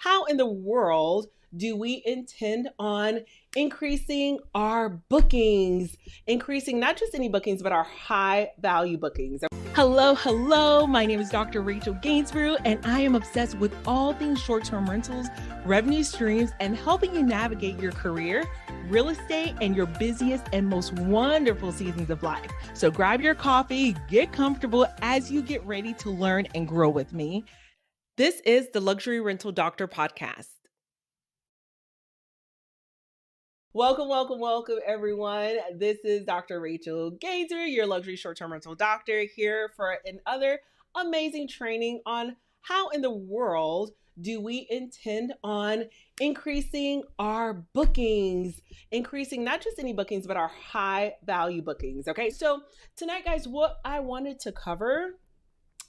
how in the world do we intend on increasing our bookings, increasing not just any bookings, but our high value bookings? Hello. My name is Dr. Rachel Gainsbrugh, and I am obsessed with all things short-term rentals, revenue streams, and helping you navigate your career, real estate, and your busiest and most wonderful seasons of life. So grab your coffee, get comfortable as you get ready to learn and grow with me. This is the Luxury Rental Doctor Podcast. Welcome, everyone. This is Dr. Rachel Gainsbrugh, your luxury short-term rental doctor, here for another amazing training on how in the world do we intend on increasing our bookings, increasing not just any bookings, but our high value bookings. Okay, so tonight, guys, what I wanted to cover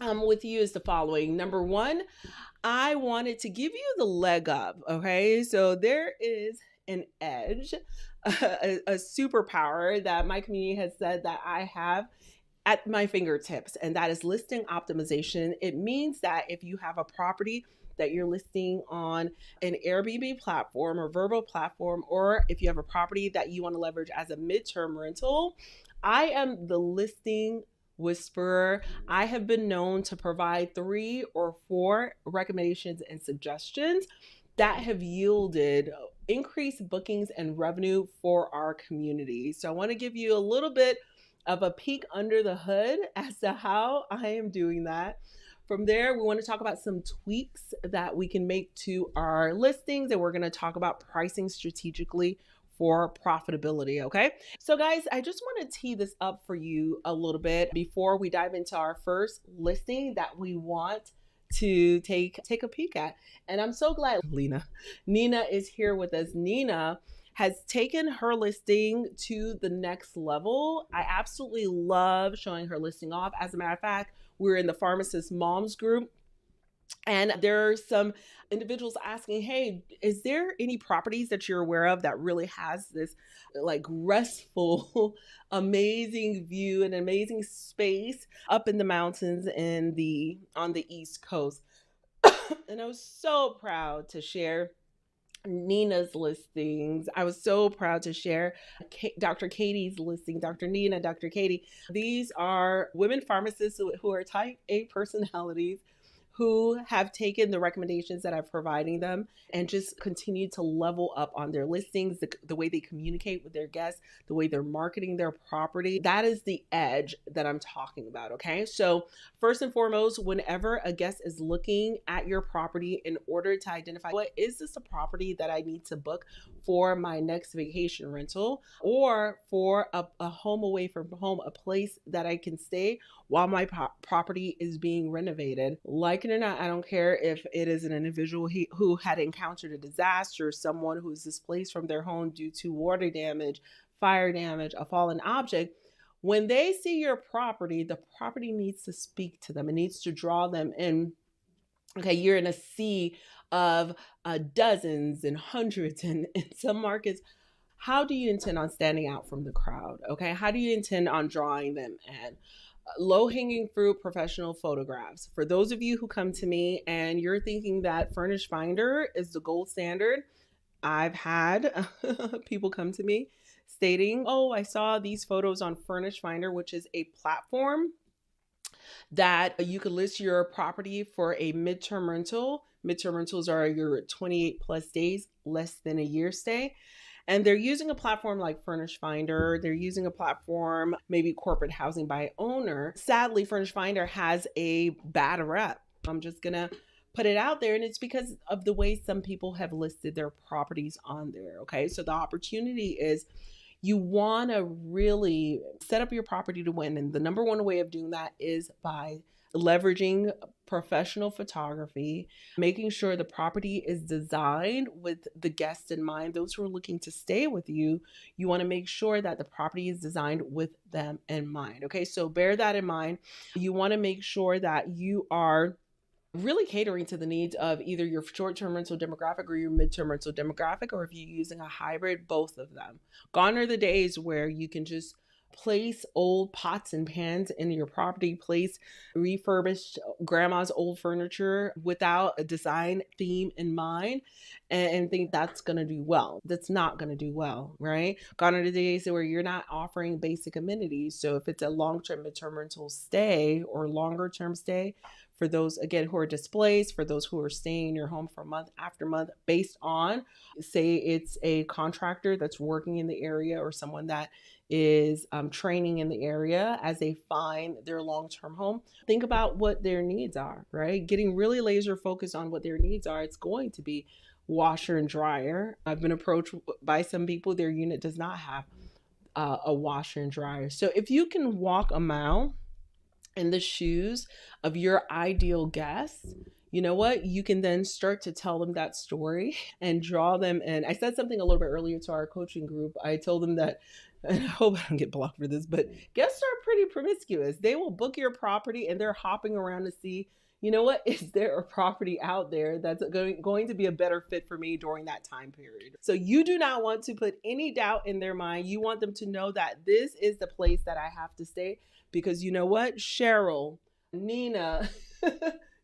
with you is the following. Number one, I wanted to give you the leg up. Okay, so there is an edge, a superpower that my community has said that I have at my fingertips, and that is listing optimization. It means that if you have a property that you're listing on an Airbnb platform or Vrbo platform, or if you have a property that you want to leverage as a midterm rental, I am the listing whisperer. I have been known to provide 3 or 4 recommendations and suggestions that have yielded increased bookings and revenue for our community. So I want to give you a little bit of a peek under the hood as to how I am doing that. From there, we want to talk about some tweaks that we can make to our listings, and we're going to talk about pricing strategically for profitability. Okay. So guys, I just want to tee this up for you a little bit before we dive into our first listing that we want to take a peek at. And I'm so glad Nina is here with us. Nina has taken her listing to the next level. I absolutely love showing her listing off. As a matter of fact, we're in the Pharmacist Moms group, and there are some individuals asking, hey, is there any properties that you're aware of that really has this like restful, amazing view and amazing space up in the mountains on the East Coast? And I was so proud to share Nina's listings. I was so proud to share Dr. Katie's listing, Dr. Nina, Dr. Katie. These are women pharmacists who are type A personalities who have taken the recommendations that I'm providing them and just continue to level up on their listings, the way they communicate with their guests, the way they're marketing their property. That is the edge that I'm talking about, okay? So first and foremost, whenever a guest is looking at your property in order to identify, what is this a property that I need to book for my next vacation rental, or for a home away from home, a place that I can stay while my property is being renovated. Like it or not, I don't care if it is an individual who had encountered a disaster, someone who's displaced from their home due to water damage, fire damage, a fallen object. When they see your property, the property needs to speak to them. It needs to draw them in. Okay, you're in a sea of dozens and hundreds and in some markets. How do you intend on standing out from the crowd? Okay, how do you intend on drawing them in? Low-hanging fruit, professional photographs. For those of you who come to me and you're thinking that Furnish Finder is the gold standard, I've had people come to me stating, oh, I saw these photos on Furnish Finder, which is a platform that you could list your property for a midterm rental. Midterm rentals are your 28 plus days, less than a year stay. And they're using a platform like Furnish Finder. They're using a platform, maybe corporate housing by owner. Sadly, Furnish Finder has a bad rep. I'm just going to put it out there. And it's because of the way some people have listed their properties on there. Okay. So the opportunity is you want to really set up your property to win. And the number one way of doing that is by leveraging professional photography, making sure the property is designed with the guest in mind. Those who are looking to stay with you, you want to make sure that the property is designed with them in mind. Okay, so bear that in mind. You want to make sure that you are really catering to the needs of either your short-term rental demographic or your midterm rental demographic, or if you're using a hybrid, both of them. Gone are the days where you can just place old pots and pans in your property, place refurbished grandma's old furniture without a design theme in mind, and think that's going to do well. That's not going to do well, right? Gone are the days where you're not offering basic amenities. So if it's a long-term midterm rental stay or longer term stay, for those again who are displaced, for those who are staying in your home for month after month based on, say it's a contractor that's working in the area or someone that is training in the area as they find their long-term home, think about what their needs are, right? Getting really laser focused on what their needs are. It's going to be washer and dryer. I've been approached by some people, their unit does not have a washer and dryer. So if you can walk a mile in the shoes of your ideal guest, you know what? You can then start to tell them that story and draw them in. I said something a little bit earlier to our coaching group. I told them that, and I hope I don't get blocked for this, but guests are pretty promiscuous. They will book your property and they're hopping around to see, you know what, is there a property out there that's going to be a better fit for me during that time period? So you do not want to put any doubt in their mind. You want them to know that this is the place that I have to stay, because you know what? Cheryl, Nina,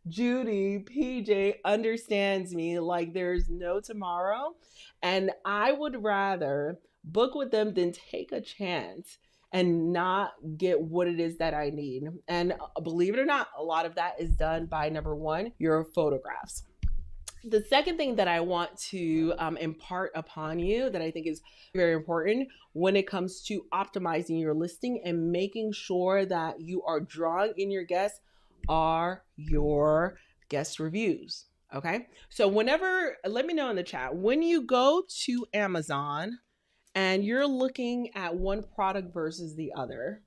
Judy, PJ understands me like there's no tomorrow. And I would rather book with them than take a chance and not get what it is that I need. And believe it or not, a lot of that is done by, number one, your photographs. The second thing that I want to impart upon you that I think is very important when it comes to optimizing your listing and making sure that you are drawing in your guests are your guest reviews. Okay. So whenever, let me know in the chat, when you go to Amazon and you're looking at one product versus the other,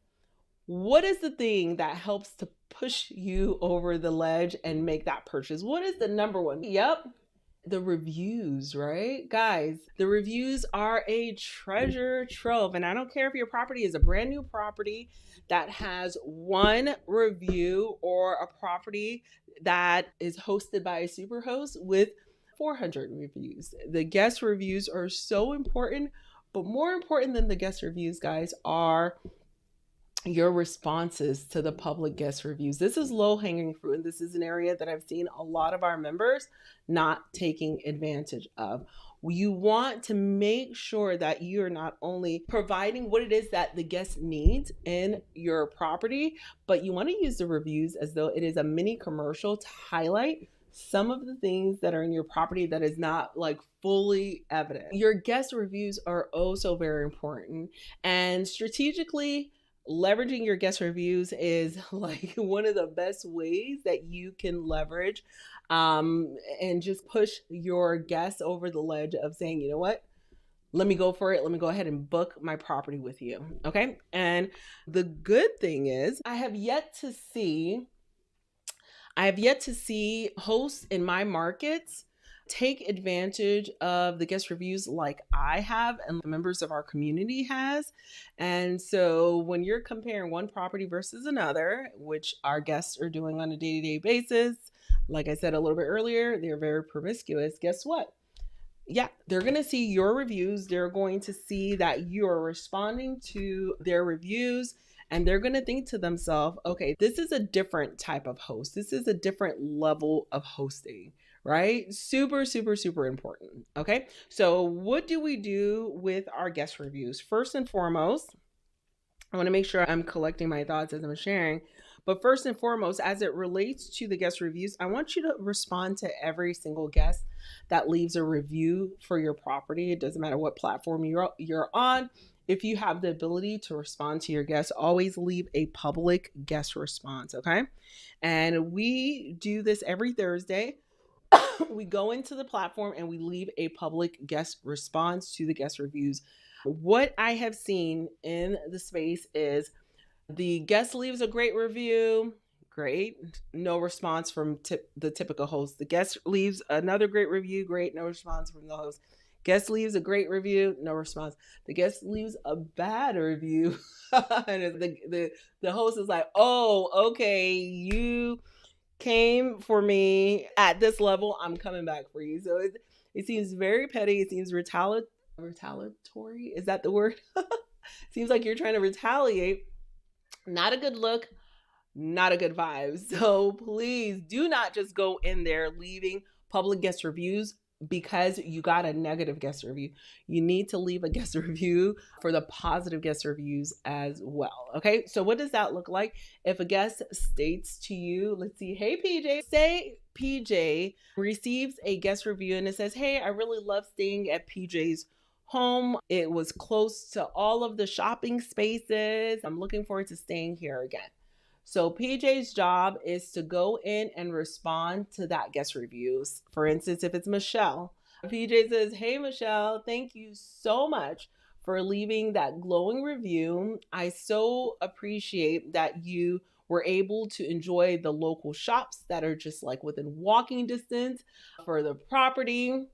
what is the thing that helps to push you over the ledge and make that purchase? What is the number one? Yep. The reviews, right? Guys, the reviews are a treasure trove. And I don't care if your property is a brand new property that has one review or a property that is hosted by a super host with 400 reviews. The guest reviews are so important, but more important than the guest reviews, guys, are your responses to the public guest reviews. This is low hanging fruit, and this is an area that I've seen a lot of our members not taking advantage of. You want to make sure that you're not only providing what it is that the guest needs in your property, but you want to use the reviews as though it is a mini commercial to highlight some of the things that are in your property that is not like fully evident. Your guest reviews are oh so very important, and strategically leveraging your guest reviews is like one of the best ways that you can leverage and just push your guests over the ledge of saying, you know what, let me go for it. Let me go ahead and book my property with you. Okay. And the good thing is I have yet to see hosts in my markets take advantage of the guest reviews like I have and the members of our community has. And so when you're comparing one property versus another, which our guests are doing on a day-to-day basis, like I said a little bit earlier, they're very promiscuous. Guess what? Yeah, they're going to see your reviews. They're going to see that you are responding to their reviews, and they're going to think to themselves, okay, this is a different type of host. This is a different level of hosting, right? Super, super, super important. Okay. So what do we do with our guest reviews? First and foremost, I want to make sure I'm collecting my thoughts as I'm sharing. But first and foremost, as it relates to the guest reviews, I want you to respond to every single guest that leaves a review for your property. It doesn't matter what platform you're on. If you have the ability to respond to your guests, always leave a public guest response. Okay. And we do this every Thursday. We go into the platform and we leave a public guest response to the guest reviews. What I have seen in the space is the guest leaves a great review, great, no response from the typical host. The guest leaves another great review, great, no response from the host. Guest leaves a great review, no response. The guest leaves a bad review, and the host is like, oh, okay, you came for me at this level, I'm coming back for you. So it seems very petty. It seems retaliatory. Is that the word? Seems like you're trying to retaliate. Not a good look, not a good vibe. So please do not just go in there leaving public guest reviews because you got a negative guest review. You need to leave a guest review for the positive guest reviews as well. Okay, so what does that look like? If a guest states to you, let's see, hey PJ, say PJ receives a guest review and it says, hey, I really love staying at PJ's home. It was close to all of the shopping spaces. I'm looking forward to staying here again. So PJ's job is to go in and respond to that guest reviews. For instance, if it's Michelle, PJ says, hey, Michelle, thank you so much for leaving that glowing review. I so appreciate that you were able to enjoy the local shops that are just like within walking distance for the property.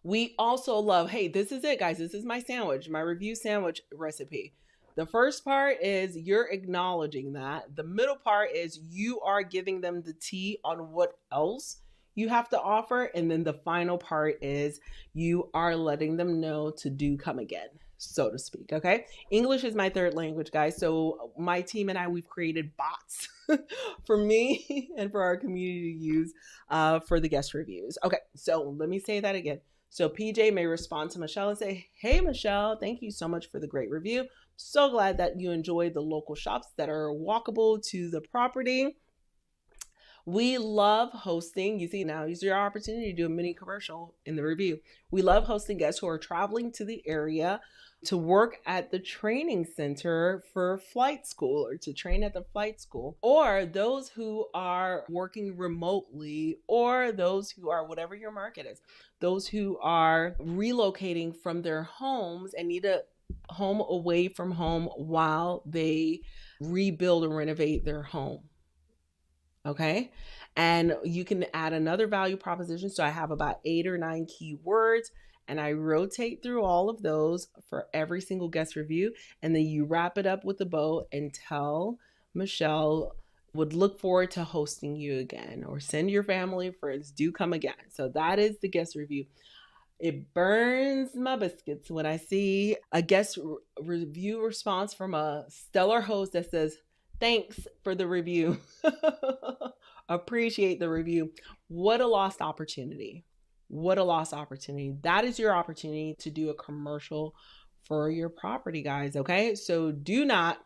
We also love, hey, this is it, guys. This is my sandwich, my review sandwich recipe. The first part is you're acknowledging that. The middle part is you are giving them the tea on what else you have to offer. And then the final part is you are letting them know to do come again, so to speak. Okay. English is my third language, guys. So my team and I, we've created bots for me and for our community to use for the guest reviews. Okay. So let me say that again. So PJ may respond to Michelle and say, hey, Michelle, thank you so much for the great review. So glad that you enjoyed the local shops that are walkable to the property. We love hosting. You see, now is your opportunity to do a mini commercial in the review. We love hosting guests who are traveling to the area to work at the training center for flight school or to train at the flight school, or those who are working remotely, or those who are whatever your market is, those who are relocating from their homes and need a home away from home while they rebuild and renovate their home. Okay. And you can add another value proposition. So I have about 8 or 9 keywords and I rotate through all of those for every single guest review. And then you wrap it up with a bow and tell Michelle would look forward to hosting you again, or send your family and friends, do come again. So that is the guest review. It burns my biscuits when I see a guest review response from a stellar host that says, thanks for the review. Appreciate the review. What a lost opportunity. What a lost opportunity. That is your opportunity to do a commercial for your property, guys. Okay. So do not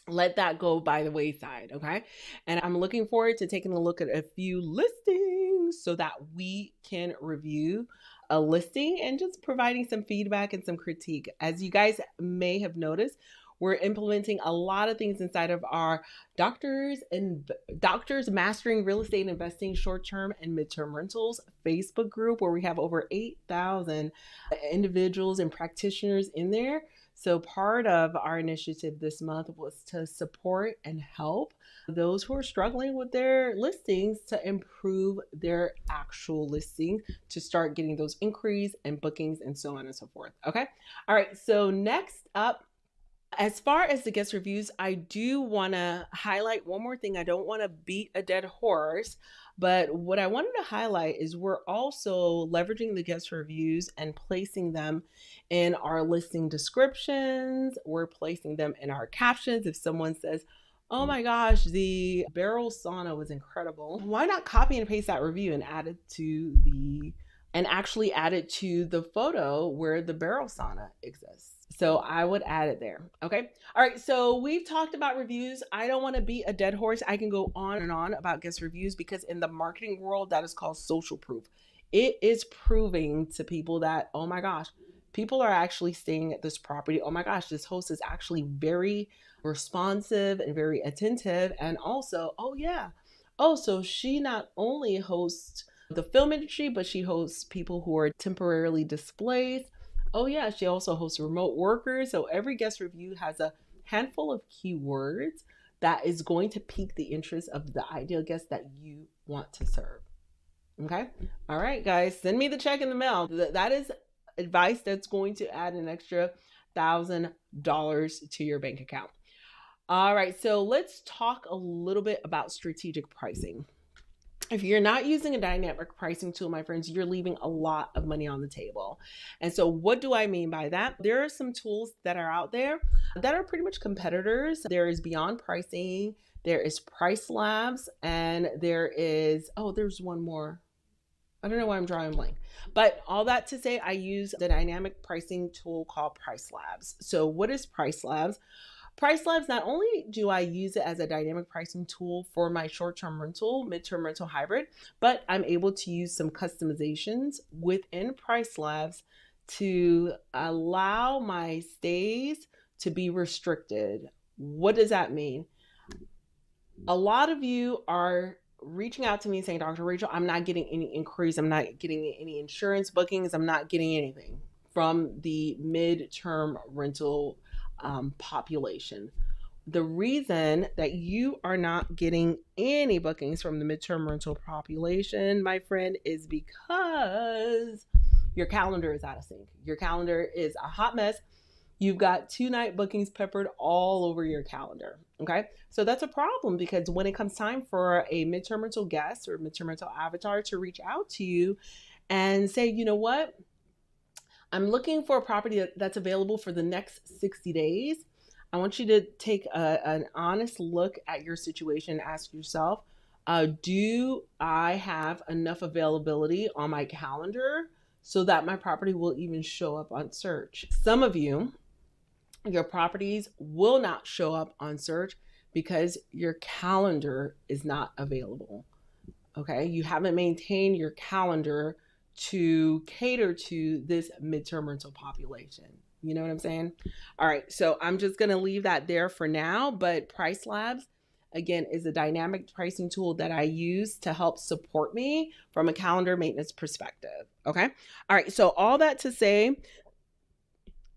let that go by the wayside. Okay. And I'm looking forward to taking a look at a few listings so that we can review a listing and just providing some feedback and some critique. As you guys may have noticed, we're implementing a lot of things inside of our Doctors Mastering Real Estate Investing Short-Term and Midterm Rentals Facebook group, where we have over 8,000 individuals and practitioners in there. So part of our initiative this month was to support and help those who are struggling with their listings to improve their actual listing, to start getting those inquiries and bookings and so on and so forth. Okay. All right. So next up, as far as the guest reviews, I do want to highlight one more thing. I don't want to beat a dead horse, but what I wanted to highlight is we're also leveraging the guest reviews and placing them in our listing descriptions. We're placing them in our captions. If someone says, oh my gosh, the barrel sauna was incredible, why not copy and paste that review and add it to actually add it to the photo where the barrel sauna exists? So I would add it there. Okay. All right. So we've talked about reviews. I don't want to beat a dead horse. I can go on and on about guest reviews because in the marketing world, that is called social proof. It is proving to people that, oh my gosh, people are actually staying at this property. Oh my gosh, this host is actually very responsive and very attentive. And also, oh yeah. Oh, so she not only hosts the film industry, but she hosts people who are temporarily displaced. Oh yeah, she also hosts remote workers. So every guest review has a handful of keywords that is going to pique the interest of the ideal guest that you want to serve. Okay. All right, guys, send me the check in the mail. That is advice that's going to add an extra $1,000 to your bank account. All right. So let's talk a little bit about strategic pricing. If you're not using a dynamic pricing tool, my friends, you're leaving a lot of money on the table. And so, what do I mean by that? There are some tools that are out there that are pretty much competitors. There is Beyond Pricing, there is Price Labs, and there is, oh, there's one more. I don't know why I'm drawing blank. But all that to say, I use the dynamic pricing tool called Price Labs. So, what is Price Labs? Price Labs, not only do I use it as a dynamic pricing tool for my short-term rental, midterm rental hybrid, but I'm able to use some customizations within Price Labs to allow my stays to be restricted. What does that mean? A lot of you are reaching out to me saying, Dr. Rachel, I'm not getting any inquiries. I'm not getting any insurance bookings. I'm not getting anything from the midterm rental population. The reason that you are not getting any bookings from the midterm rental population, my friend, is because your calendar is out of sync. Your calendar is a hot mess. You've got 2-night bookings peppered all over your calendar. Okay. So that's a problem, because when it comes time for a midterm rental guest or midterm rental avatar to reach out to you and say, you know what, I'm looking for a property that's available for the next 60 days. I want you to take an honest look at your situation. Ask yourself, do I have enough availability on my calendar so that my property will even show up on search? Some of you, your properties will not show up on search because your calendar is not available. Okay. You haven't maintained your calendar to cater to this midterm rental population. You know what I'm saying? All right. So I'm just going to leave that there for now. But Price Labs, again, is a dynamic pricing tool that I use to help support me from a calendar maintenance perspective. Okay. All right. So all that to say,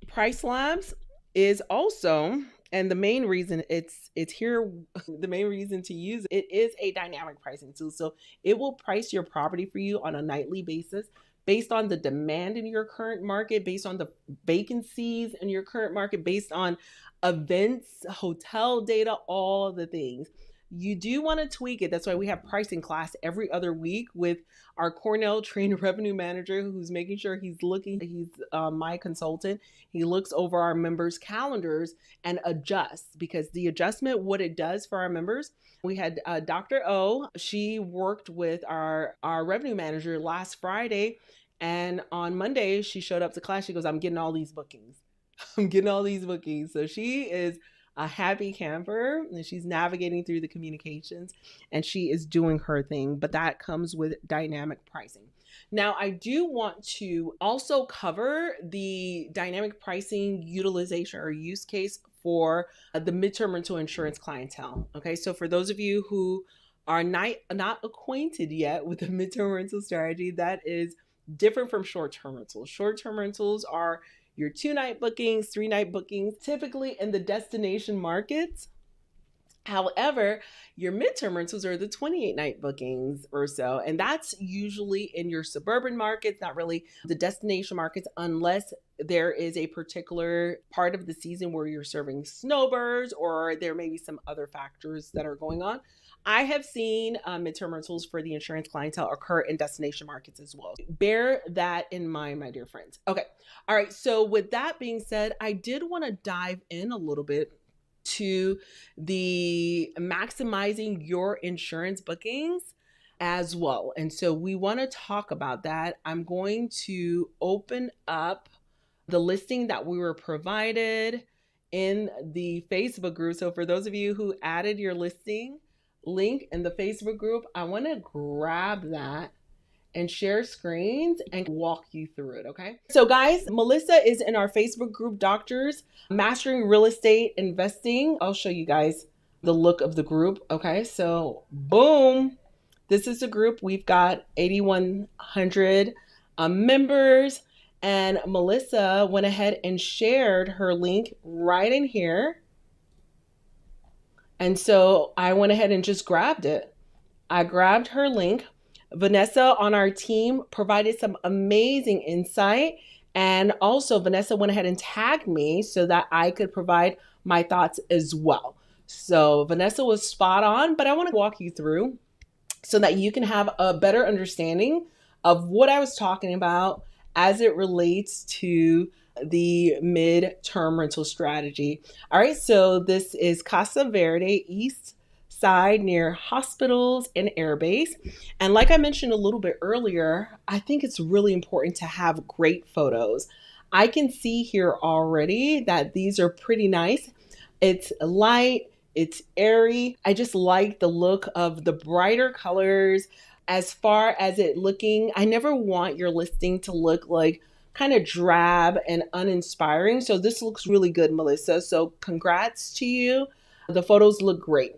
Price Labs is also, and the main reason it's here, the main reason to use it is a dynamic pricing tool. So it will price your property for you on a nightly basis based on the demand in your current market, based on the vacancies in your current market, based on events, hotel data, all the things. You do want to tweak it. That's why we have pricing class every other week with our Cornell trained revenue manager, who's making sure he's my consultant. He looks over our members' calendars and adjusts, because the adjustment, what it does for our members, we had Dr. O. She worked with our revenue manager last Friday. And on Monday, she showed up to class. She goes, I'm getting all these bookings. I'm getting all these bookings. So she is a happy camper, and she's navigating through the communications, and she is doing her thing. But that comes with dynamic pricing. Now, I do want to also cover the dynamic pricing utilization or use case for the midterm rental insurance clientele. Okay, so for those of you who are not acquainted yet with the midterm rental strategy, that is different from short-term rentals. Short-term rentals are your 2-night bookings, 3-night bookings, typically in the destination markets. However, your midterm rentals are the 28-night bookings or so, and that's usually in your suburban markets, not really the destination markets, unless there is a particular part of the season where you're serving snowbirds, or there may be some other factors that are going on. I have seen midterm rentals for the insurance clientele occur in destination markets as well. Bear that in mind, my dear friends. Okay. All right. So with that being said, I did want to dive in a little bit to the maximizing your insurance bookings as well. And so we want to talk about that. I'm going to open up the listing that we were provided in the Facebook group. So for those of you who added your listing link in the Facebook group, I want to grab that and share screens and walk you through it. Okay. So guys, Melissa is in our Facebook group, Doctors Mastering Real Estate Investing. I'll show you guys the look of the group. Okay. So boom, this is the group. We've got 8,100 members, and Melissa went ahead and shared her link right in here. And so I went ahead and just grabbed it. I grabbed her link. Vanessa on our team provided some amazing insight. And also Vanessa went ahead and tagged me so that I could provide my thoughts as well. So Vanessa was spot on, but I want to walk you through so that you can have a better understanding of what I was talking about as it relates to the mid-term rental strategy. All right, so this is Casa Verde East Side near hospitals and airbase. And like I mentioned a little bit earlier, I think it's really important to have great photos. I can see here already that these are pretty nice. It's light, it's airy. I just like the look of the brighter colors. As far as it looking, I never want your listing to look like kind of drab and uninspiring. So this looks really good, Melissa. So congrats to you. The photos look great.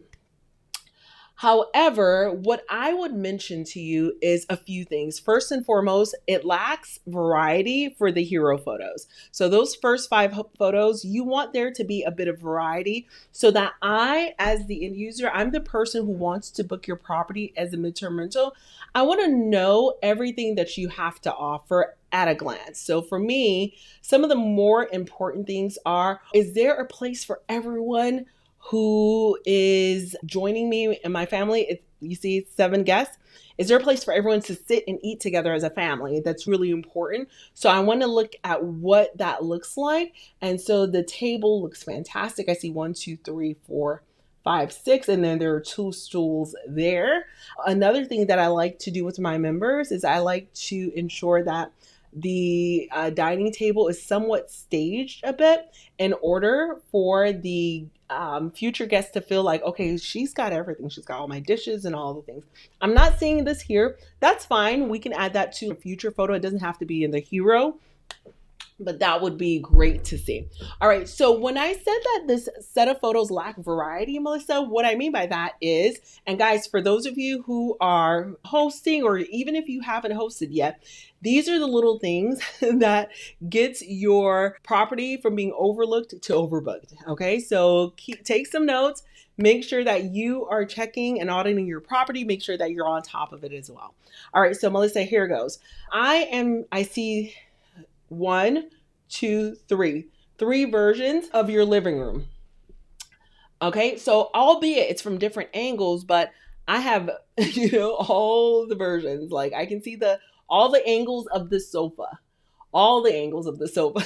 However, what I would mention to you is a few things. First and foremost, it lacks variety for the hero photos. So those first 5 photos, you want there to be a bit of variety so that I, as the end user, I'm the person who wants to book your property as a midterm rental. I want to know everything that you have to offer at a glance. So for me, some of the more important things are, is there a place for everyone who is joining me and my family? You see 7 guests. Is there a place for everyone to sit and eat together as a family? That's really important. So I want to look at what that looks like. And so the table looks fantastic. I see 1, 2, 3, 4, 5, 6, and then there are 2 stools there. Another thing that I like to do with my members is I like to ensure that the dining table is somewhat staged a bit in order for the future guests to feel like, okay, she's got everything. She's got all my dishes and all the things. I'm not seeing this here. That's fine. We can add that to a future photo. It doesn't have to be in the hero, but that would be great to see. All right, so when I said that this set of photos lack variety, Melissa, what I mean by that is, and guys, for those of you who are hosting, or even if you haven't hosted yet, these are the little things that gets your property from being overlooked to overbooked. Okay, so take some notes. Make sure that you are checking and auditing your property. Make sure that you're on top of it as well. All right, so Melissa, here goes. I see 1, 2, 3. 3 versions of your living room. Okay, so albeit it's from different angles, but I have, all the versions. Like I can see all the angles of the sofa. All the angles of the sofa.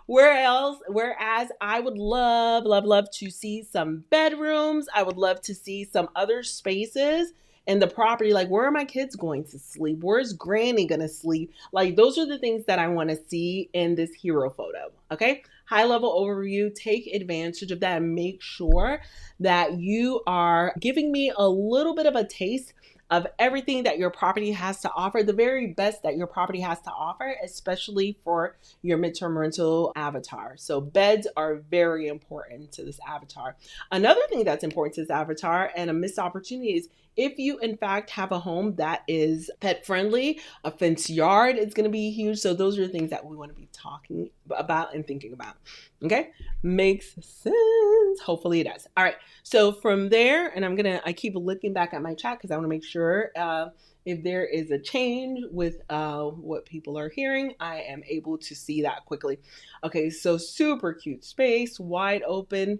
Whereas I would love to see some bedrooms. I would love to see some other spaces in the property. Like, where are my kids going to sleep? Where's Granny going to sleep? Like, those are the things that I want to see in this hero photo. Okay. High level overview. Take advantage of that and make sure that you are giving me a little bit of a taste of everything that your property has to offer, the very best that your property has to offer, especially for your midterm rental avatar. So beds are very important to this avatar. Another thing that's important to this avatar and a missed opportunity is if you in fact have a home that is pet friendly, a fenced yard is going to be huge. So those are the things that we want to be talking about and thinking about. Okay, makes sense. Hopefully it does. All right, so from there, and I keep looking back at my chat because I want to make sure if there is a change with what people are hearing, I am able to see that quickly. Okay, so super cute space, wide open.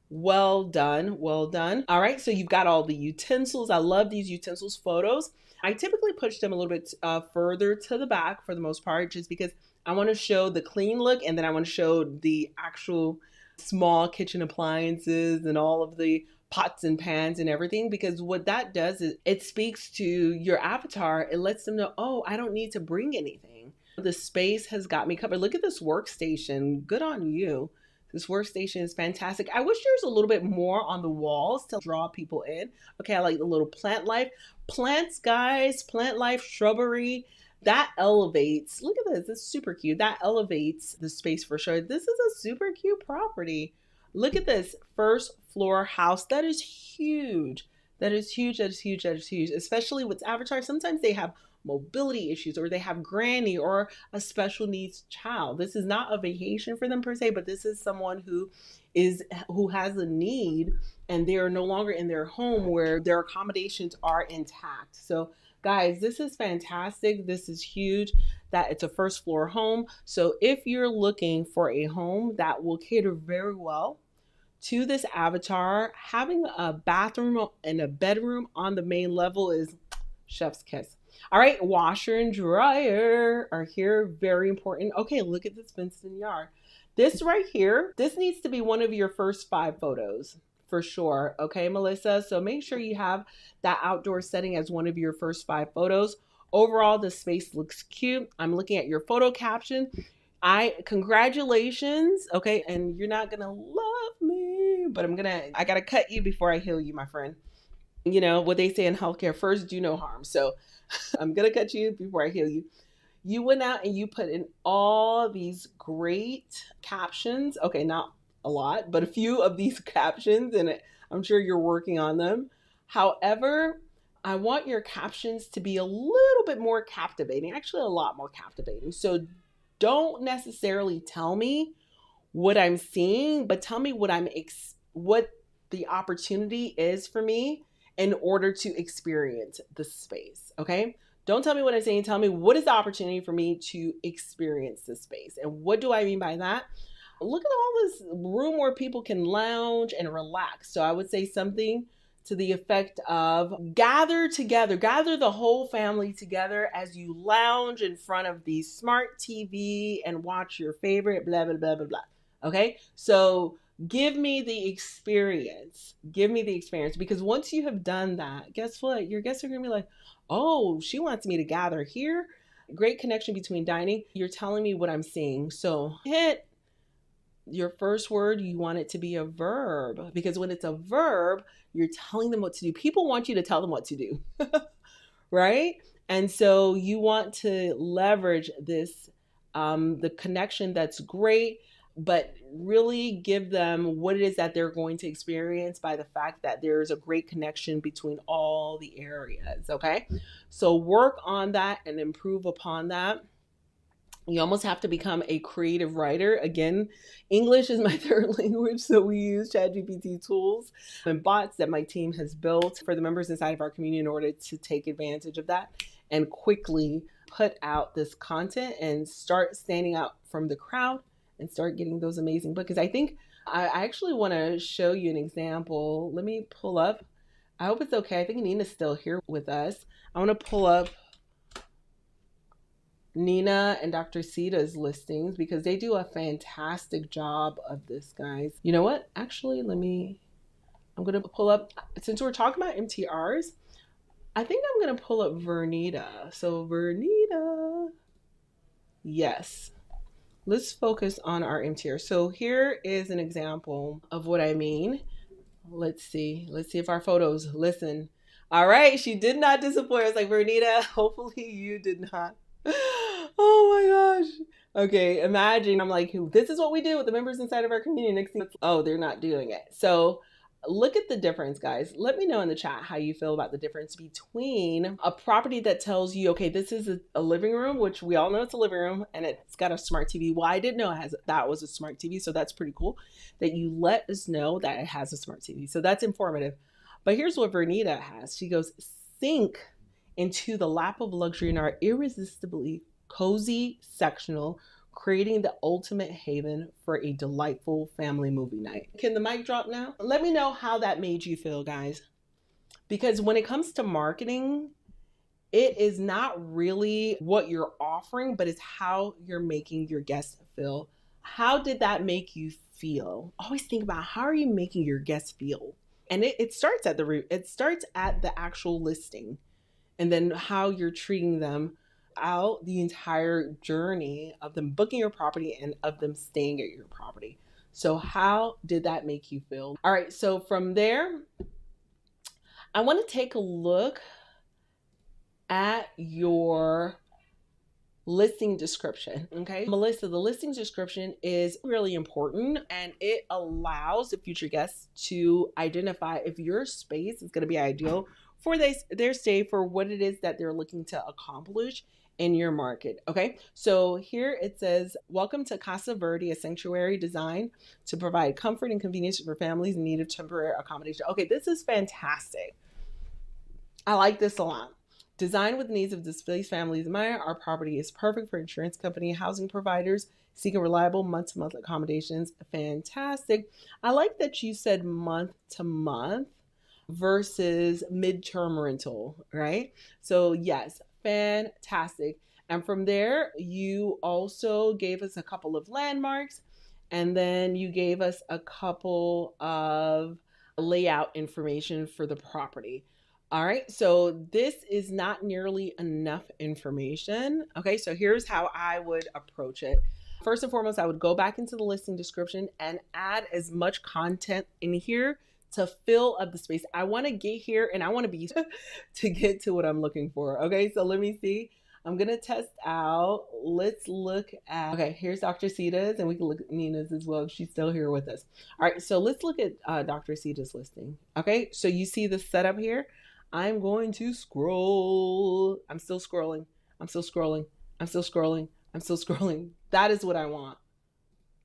Well done. Well done. All right. So you've got all the utensils. I love these utensils photos. I typically push them a little bit further to the back for the most part, just because I want to show the clean look, and then I want to show the actual small kitchen appliances and all of the pots and pans and everything, because what that does is it speaks to your avatar. It lets them know, oh, I don't need to bring anything. The space has got me covered. Look at this workstation. Good on you. This workstation is fantastic. I wish there was a little bit more on the walls to draw people in. Okay, I like the little plant life. Plants, guys, plant life, shrubbery. That elevates. Look at this. It's super cute. That elevates the space for sure. This is a super cute property. Look at this first floor house. That is huge. That is huge. That is huge. That is huge. Especially with avatars. Sometimes they have mobility issues, or they have granny or a special needs child. This is not a vacation for them per se, but this is someone who has a need, and they are no longer in their home where their accommodations are intact. So guys, this is fantastic. This is huge that it's a first floor home. So if you're looking for a home that will cater very well to this avatar. Having a bathroom and a bedroom on the main level is chef's kiss. All right, washer and dryer are here, very important. Okay, look at this fenced-in yard. This right here, this needs to be one of your first 5 photos for sure. Okay, Melissa, so make sure you have that outdoor setting as one of your first 5 photos. Overall, the space looks cute. I'm looking at your photo caption. Congratulations. Okay, and you're not gonna love me, but I gotta cut you before I heal you, my friend. You know what they say in healthcare, first do no harm. So I'm gonna cut you before I heal you. You went out and you put in all these great captions. Okay, not a lot, but a few of these captions, and I'm sure you're working on them. However, I want your captions to be a little bit more captivating, actually, a lot more captivating. So don't necessarily tell me what I'm seeing, but tell me what the opportunity is for me in order to experience the space. Okay? Don't tell me what I'm saying. Tell me what is the opportunity for me to experience this space. And what do I mean by that? Look at all this room where people can lounge and relax. So I would say something to the effect of gather together, gather the whole family together as you lounge in front of the smart TV and watch your favorite blah, blah, blah, blah, blah. Okay? So give me the experience. Give me the experience. Because once you have done that, guess what? Your guests are going to be like, oh, she wants me to gather here. Great connection between dining. You're telling me what I'm seeing. So hit your first word, you want it to be a verb, because when it's a verb, you're telling them what to do. People want you to tell them what to do, right? And so you want to leverage this, the connection that's great, but really give them what it is that they're going to experience by the fact that there's a great connection between all the areas, okay? So work on that and improve upon that. You almost have to become a creative writer. Again, English is my 3rd language, so we use ChatGPT tools and bots that my team has built for the members inside of our community in order to take advantage of that and quickly put out this content and start standing out from the crowd and start getting those amazing books. Because I think I actually want to show you an example. Let me pull up. I hope it's okay. I think Nina's still here with us. I want to pull up Nina and Dr. Sita's listings because they do a fantastic job of this, guys. You know what? Actually, I'm going to pull up, since we're talking about MTRs, I think I'm going to pull up Vernita. So Vernita, yes. Let's focus on our MTR. So here is an example of what I mean. Let's see if our photos listen. All right, she did not disappoint. I was like, Vernita, hopefully you did not. Oh my gosh. Okay, imagine I'm like, this is what we do with the members inside of our community. Next thing, oh, they're not doing it. So look at the difference, guys. Let me know in the chat how you feel about the difference between a property that tells you, okay, this is a living room, which we all know it's a living room, and it's got a smart TV. Well, I didn't know that was a smart TV, so that's pretty cool that you let us know that it has a smart TV. So that's informative. But here's what Vernita has. She goes, sink into the lap of luxury in our irresistibly cozy sectional, creating the ultimate haven for a delightful family movie night. Can the mic drop now? Let me know how that made you feel, guys. Because when it comes to marketing, it is not really what you're offering, but it's how you're making your guests feel. How did that make you feel? Always think about, how are you making your guests feel? And it starts at the actual listing, and then how you're treating them out the entire journey of them booking your property and of them staying at your property. So how did that make you feel? All right, so from there, I want to take a look at your listing description. Okay, Melissa, the listing description is really important, and it allows the future guests to identify if your space is going to be ideal for their stay, for what it is that they're looking to accomplish in your market. Okay, so here it says, welcome to Casa Verde, a sanctuary designed to provide comfort and convenience for families in need of temporary accommodation. Okay, this is fantastic. I like this a lot. Designed with the needs of displaced families in mind, our property is perfect for insurance company housing providers seeking reliable month-to-month accommodations. Fantastic. I like that you said month to month versus midterm rental, right? So, yes, fantastic. And from there, you also gave us a couple of landmarks, and then you gave us a couple of layout information for the property. All right, so this is not nearly enough information. Okay, so here's how I would approach it. First and foremost, I would go back into the listing description and add as much content in here to fill up the space. I want to get here and I want to be to get to what I'm looking for. Okay, so let me see. I'm gonna test out. Let's look at. Okay, here's Dr. Sita's, and we can look at Nina's as well if she's still here with us. All right, so let's look at Dr. Sita's listing. Okay, so you see the setup here. I'm going to scroll. I'm still scrolling. I'm still scrolling. I'm still scrolling. I'm still scrolling. That is what I want.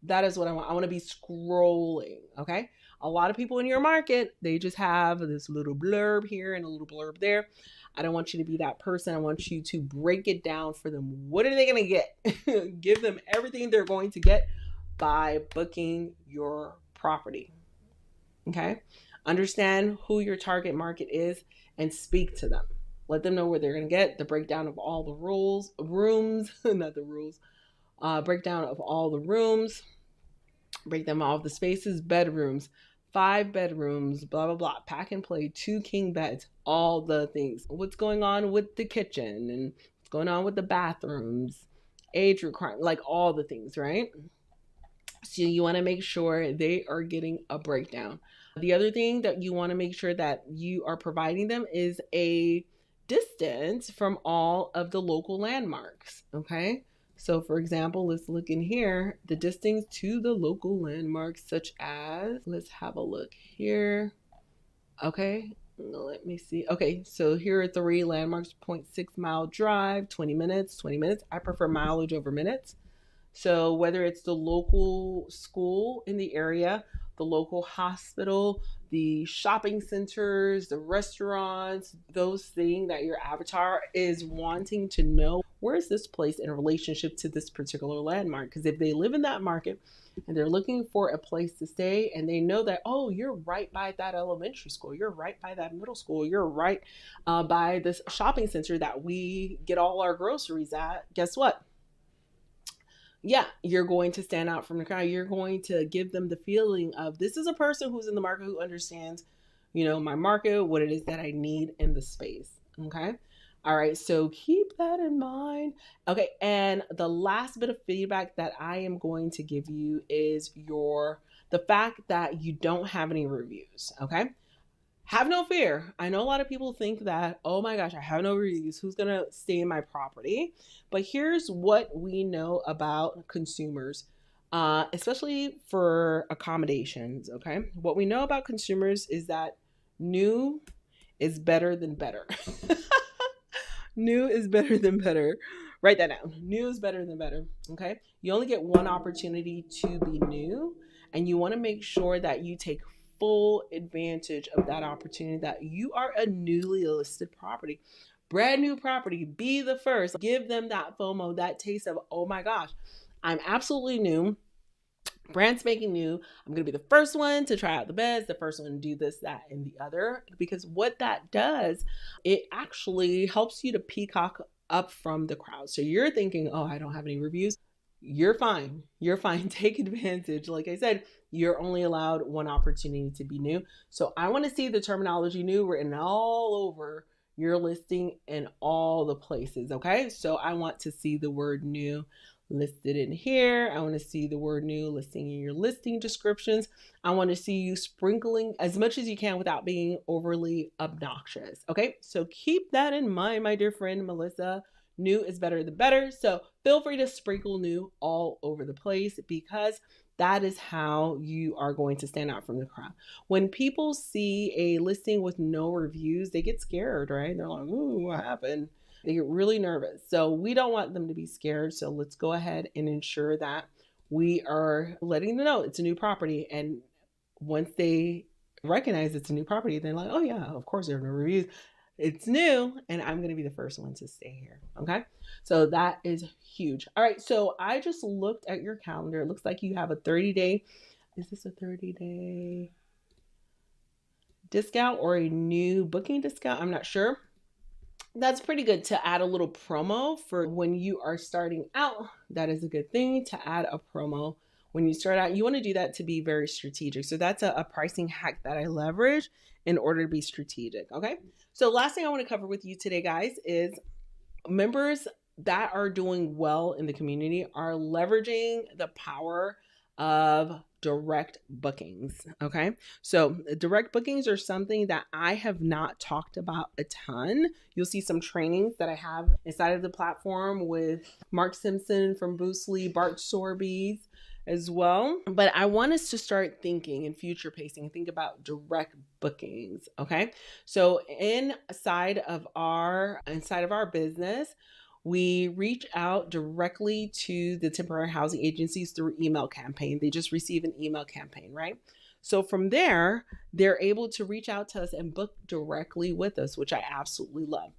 That is what I want. I want to be scrolling. Okay. A lot of people in your market, they just have this little blurb here and a little blurb there. I don't want you to be that person. I want you to break it down for them. What are they going to get? Give them everything they're going to get by booking your property. Okay. Understand who your target market is and speak to them. Let them know where they're going to get the breakdown of all the rooms, not the rules, breakdown of all the rooms, break them all of the spaces, bedrooms, 5 bedrooms, blah, blah, blah, pack and play, 2 king beds, all the things. What's going on with the kitchen and what's going on with the bathrooms, age requirement, like all the things, right? So you want to make sure they are getting a breakdown. The other thing that you want to make sure that you are providing them is a distance from all of the local landmarks. Okay. So for example, let's look in here, the distance to the local landmarks, such as, let's have a look here. Okay. Let me see. Okay. So here are 3 landmarks: 0.6 mile drive, 20 minutes, 20 minutes. I prefer mileage over minutes. So whether it's the local school in the area, the local hospital, the shopping centers, the restaurants, those things that your avatar is wanting to know, where is this place in relationship to this particular landmark? Because if they live in that market and they're looking for a place to stay and they know that, oh, you're right by that elementary school, you're right by that middle school, you're right by this shopping center that we get all our groceries at, guess what? Yeah, you're going to stand out from the crowd. You're going to give them the feeling of, this is a person who's in the market who understands, my market, what it is that I need in the space. Okay. All right. So keep that in mind. Okay. And the last bit of feedback that I am going to give you is the fact that you don't have any reviews. Okay. Have no fear. I know a lot of people think that, oh my gosh, I have no reviews. Who's going to stay in my property? But here's what we know about consumers, especially for accommodations. Okay. What we know about consumers is that new is better than better. New is better than better. Write that down. New is better than better. Okay. You only get one opportunity to be new, and you want to make sure that you take full advantage of that opportunity, that you are a newly listed property, brand new property. Be the first. Give them that FOMO, that taste of, oh my gosh, I'm absolutely new, brand spanking new. I'm going to be the first one to try out the beds, the first one to do this, that, and the other. Because what that does, it actually helps you to peacock up from the crowd. So you're thinking, oh, I don't have any reviews. You're fine. You're fine. Take advantage. Like I said, you're only allowed one opportunity to be new. So I want to see the terminology new written all over your listing in all the places. Okay. So I want to see the word new listed in here. I want to see the word new listing in your listing descriptions. I want to see you sprinkling as much as you can without being overly obnoxious. Okay. So keep that in mind, my dear friend Melissa. New is better than better. So feel free to sprinkle new all over the place, because that is how you are going to stand out from the crowd. When people see a listing with no reviews, they get scared, right? They're like, ooh, what happened? They get really nervous. So we don't want them to be scared. So let's go ahead and ensure that we are letting them know it's a new property. And once they recognize it's a new property, they're like, oh yeah, of course there are no reviews. It's new, and I'm going to be the first one to stay here. Okay. So that is huge. All right. So I just looked at your calendar. It looks like you have a 30-day. Is this a 30-day discount or a new booking discount? I'm not sure. That's pretty good to add a little promo for when you are starting out. That is a good thing to add a promo when you start out. You want to do that to be very strategic. So that's a pricing hack that I leverage in order to be strategic. Okay. So last thing I want to cover with you today, guys, is members that are doing well in the community are leveraging the power of direct bookings. Okay. So direct bookings are something that I have not talked about a ton. You'll see some trainings that I have inside of the platform with Mark Simpson from Boostly, Bart Sorbies as well. But I want us to start thinking and future pacing, think about direct bookings. Okay. So inside of our business, we reach out directly to the temporary housing agencies through email campaign. They just receive an email campaign, right? So from there, they're able to reach out to us and book directly with us, which I absolutely love.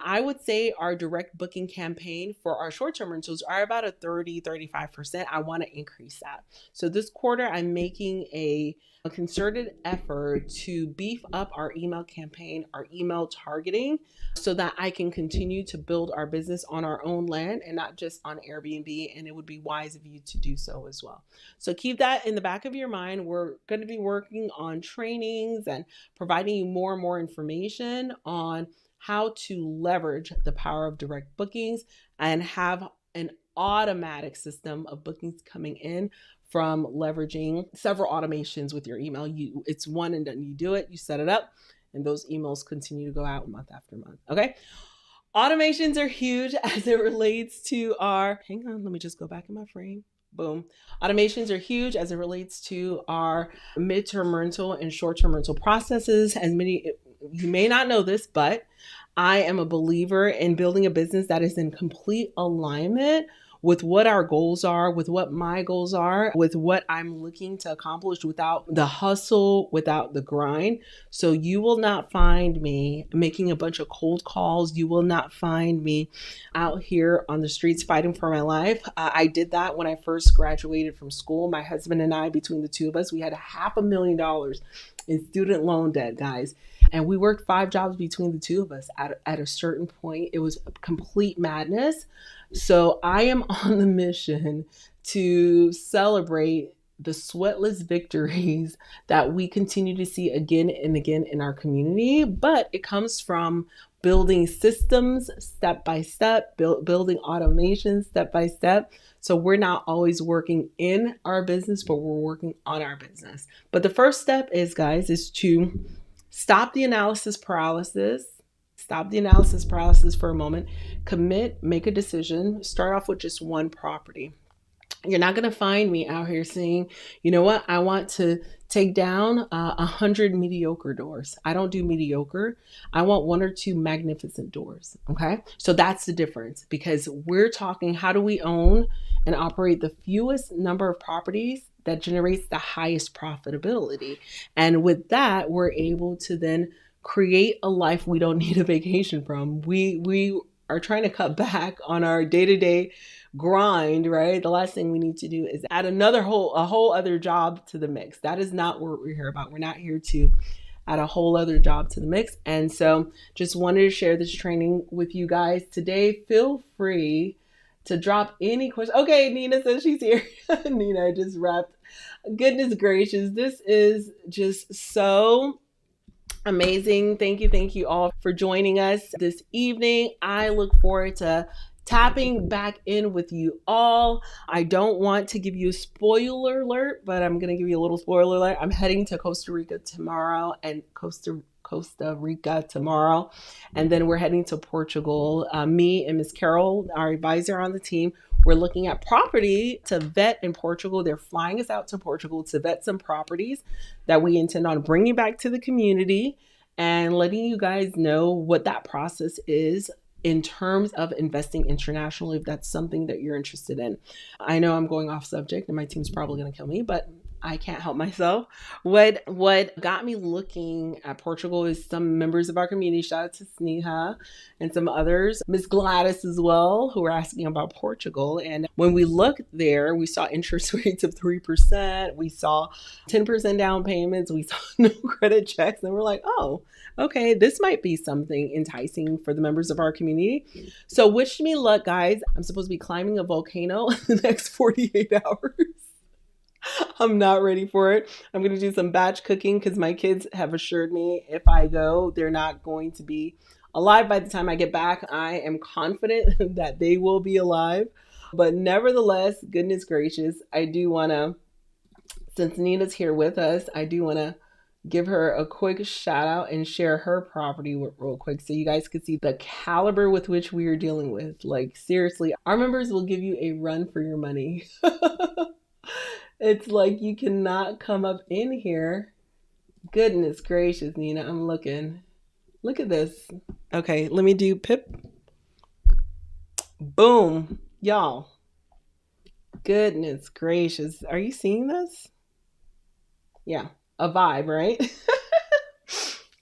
I would say our direct booking campaign for our short-term rentals are about a 35%. I want to increase that. So this quarter, I'm making a concerted effort to beef up our email campaign, our email targeting, so that I can continue to build our business on our own land and not just on Airbnb. And it would be wise of you to do so as well. So keep that in the back of your mind. We're going to be working on trainings and providing you more and more information on how to leverage the power of direct bookings and have an automatic system of bookings coming in from leveraging several automations with your email. It's one and done. You do it, you set it up, and those emails continue to go out month after month. Okay. Automations are huge as it relates to hang on, let me just go back in my frame. Boom. Automations are huge as it relates to our midterm rental and short-term rental processes. You may not know this, but I am a believer in building a business that is in complete alignment with what our goals are, with what my goals are, with what I'm looking to accomplish without the hustle, without the grind. So you will not find me making a bunch of cold calls. You will not find me out here on the streets fighting for my life. I did that when I first graduated from school. My husband and I, between the two of us, we had $500,000 in student loan debt, guys. And we worked 5 jobs between the two of us. At a certain point, it was complete madness. So I am on the mission to celebrate the sweatless victories that we continue to see again and again in our community. But it comes from building systems step by step, building automation step by step. So we're not always working in our business, but we're working on our business. But the first step is, guys, is to stop the analysis paralysis. Stop the analysis paralysis for a moment. Commit, make a decision. Start off with just one property. You're not going to find me out here saying, you know what, I want to take down 100 mediocre doors. I don't do mediocre. I want 1 or 2 magnificent doors. Okay. So that's the difference, because we're talking, how do we own and operate the fewest number of properties that generates the highest profitability? And with that, we're able to then create a life we don't need a vacation from. We are trying to cut back on our day-to-day grind, right? The last thing we need to do is add a whole other job to the mix. That is not what we're here about. We're not here to add a whole other job to the mix. And so just wanted to share this training with you guys today. Feel free to drop any questions. Okay, Nina says she's here. Nina, I just wrapped. Goodness gracious. This is just so amazing. Thank you all for joining us this evening. I look forward to tapping back in with you all. I don't want to give you a spoiler alert, but I'm going to give you a little spoiler alert. I'm heading to Costa Rica tomorrow, and and then we're heading to Portugal. Me and Miss Carol, our advisor on the team, we're looking at property to vet in Portugal. They're flying us out to Portugal to vet some properties that we intend on bringing back to the community and letting you guys know what that process is in terms of investing internationally, if that's something that you're interested in. I know I'm going off subject and my team's probably going to kill me, but I can't help myself. What got me looking at Portugal is some members of our community, shout out to Sneha and some others, Miss Gladys as well, who were asking about Portugal. And when we looked there, we saw interest rates of 3%. We saw 10% down payments. We saw no credit checks. And we're like, oh, okay, this might be something enticing for the members of our community. So wish me luck, guys. I'm supposed to be climbing a volcano in the next 48 hours. I'm not ready for it. I'm going to do some batch cooking because my kids have assured me if I go, they're not going to be alive by the time I get back. I am confident that they will be alive. But nevertheless, goodness gracious, I do want to, since Nina's here with us, I do want to give her a quick shout out and share her property real quick so you guys can see the caliber with which we are dealing with. Like, seriously, our members will give you a run for your money. It's like you cannot come up in here. Goodness gracious, Nina, I'm looking. Look at this. Okay, let me do pip. Boom. Y'all. Goodness gracious. Are you seeing this? Yeah, a vibe, right?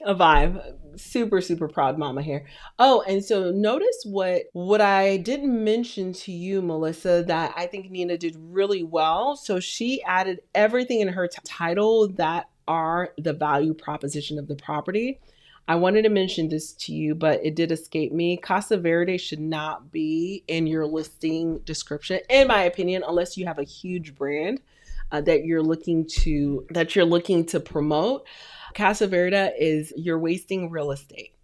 A vibe. Super, super proud mama here. Oh, and so notice what I didn't mention to you, Melissa, that I think Nina did really well. So she added everything in her title that are the value proposition of the property. I wanted to mention this to you, but it did escape me. Casa Verde should not be in your listing description, in my opinion, unless you have a huge brand that you're looking to promote. Casa Verde is, you're wasting real estate.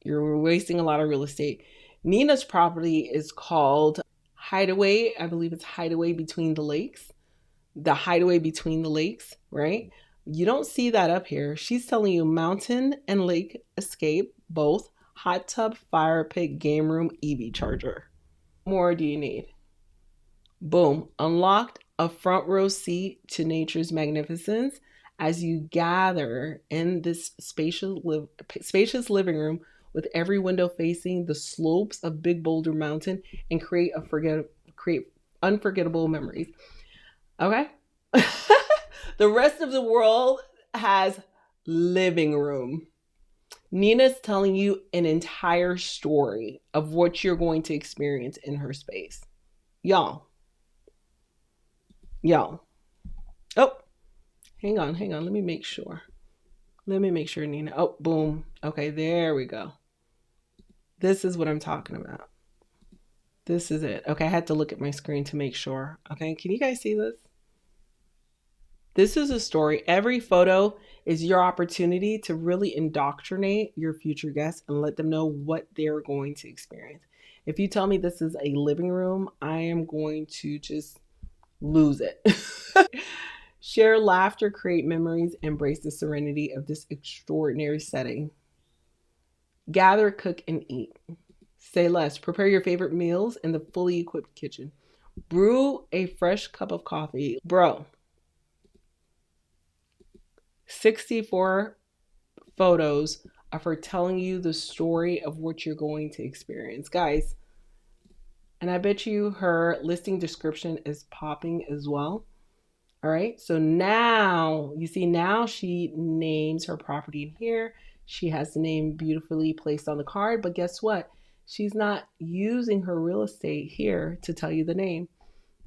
You're wasting a lot of real estate. Nina's property is called Hideaway. I believe it's Hideaway Between the Lakes. The Hideaway Between the Lakes, right? You don't see that up here. She's telling you mountain and lake escape, both hot tub, fire pit, game room, EV charger. What more do you need? Boom. Unlocked a front row seat to nature's magnificence as you gather in this spacious living room with every window facing the slopes of Big Boulder Mountain and create unforgettable memories. Okay? The rest of the world has living room. Nina's telling you an entire story of what you're going to experience in her space. Y'all. Oh, hang on. Let me make sure, Nina. Oh, boom. Okay, there we go. This is what I'm talking about. This is it. Okay, I had to look at my screen to make sure. Okay, can you guys see this? This is a story. Every photo is your opportunity to really indoctrinate your future guests and let them know what they're going to experience. If you tell me this is a living room, I am going to just lose it. Share laughter, create memories, embrace the serenity of this extraordinary setting. Gather, cook, and eat. Say less. Prepare your favorite meals in the fully equipped kitchen. Brew a fresh cup of coffee. Bro, 64 photos of her telling you the story of what you're going to experience. Guys, and I bet you her listing description is popping as well. All right, so now you see, now she names her property in here. She has the name beautifully placed on the card, but guess what? She's not using her real estate here to tell you the name.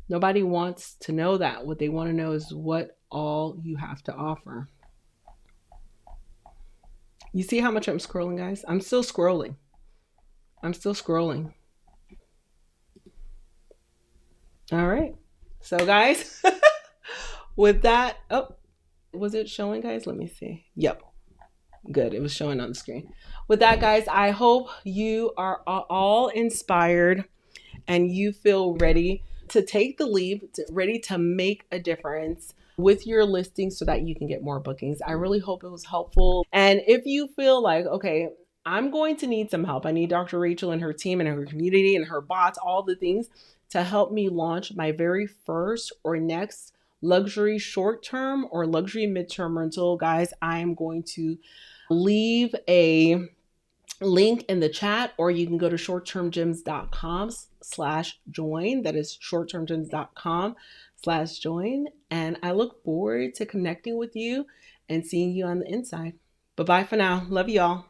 Nobody wants to know that. What they want to know is what all you have to offer. You see how much I'm scrolling, guys? I'm still scrolling. All right, so guys, with that, oh, was it showing, guys? Let me see. Yep. Good. It was showing on the screen. With that, guys, I hope you are all inspired and you feel ready to take the leap, ready to make a difference with your listing so that you can get more bookings. I really hope it was helpful. And if you feel like, okay, I'm going to need some help, I need Dr. Rachel and her team and her community and her bots, all the things to help me launch my very first or next luxury short-term or luxury midterm rental, guys, I am going to leave a link in the chat, or you can go to shorttermgems.com/join. That is shorttermgems.com/join. And I look forward to connecting with you and seeing you on the inside. Bye-bye for now. Love y'all.